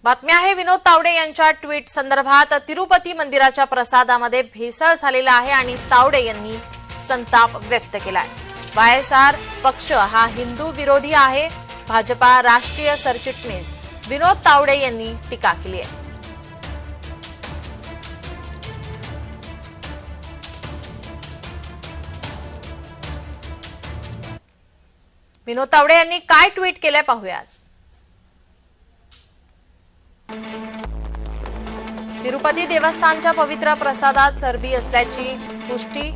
बातमी आहे विनोद तावडे यांच्या ट्विट संदर्भात। तिरुपती मंदिराच्या प्रसादामध्ये भेसळ झालेला आहे आणि तावडे यांनी संताप व्यक्त केलाय। वायएसआर पक्ष हा हिंदू विरोधी आहे, भाजपा राष्ट्रीय सरचिटणीस विनोद तावडे यांनी टीका केली आहे। विनोद तावडे यांनी काय ट्विट केलंय पाहूयात। तिरुपती देवस्थानच्या पवित्र प्रसादात चरबी असल्याची पुष्टी।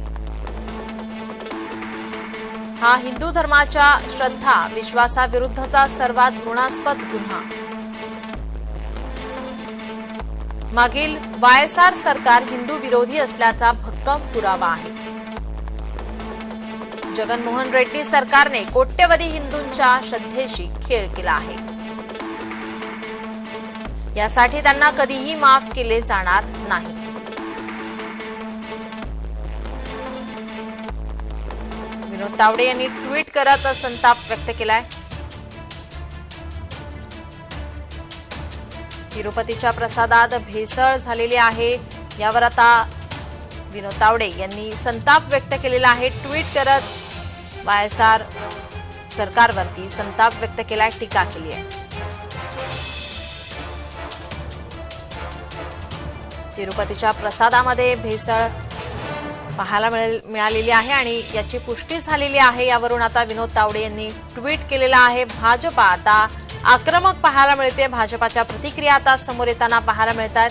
हा हिंदू धर्माच्या श्रद्धा विश्वासाविरुद्धचा सर्वात घृणास्पद गुन्हा। मागील वायएसआर सरकार हिंदू विरोधी असल्याचा भक्कम पुरावा आहे। जगनमोहन रेड्डी सरकारने कोट्यवधी हिंदूंच्या श्रद्धेशी खेळ केला आहे, यासाठी त्यांना कधीही माफ केले जाणार नाही। विनोद तावडे यांनी ट्विट करत संताप व्यक्त केलाय। तिरुपतीच्या प्रसादात भेसळ झालेली आहे, यावर आता विनोद तावडे यांनी संताप व्यक्त केलेला आहे। ट्विट करत वायएसआर सरकारवरती संताप व्यक्त केलाय, टीका केली आहे। तिरुपतीच्या प्रसादामध्ये भेसळ पाहायला मिळालेली आहे आणि याची पुष्टी झालेली आहे। यावरून आता विनोद तावडे यांनी ट्विट केलेला आहे। भाजपा आता आक्रमक पाहायला मिळते। भाजपाच्या प्रतिक्रिया आता समोर येताना पाहायला मिळतात।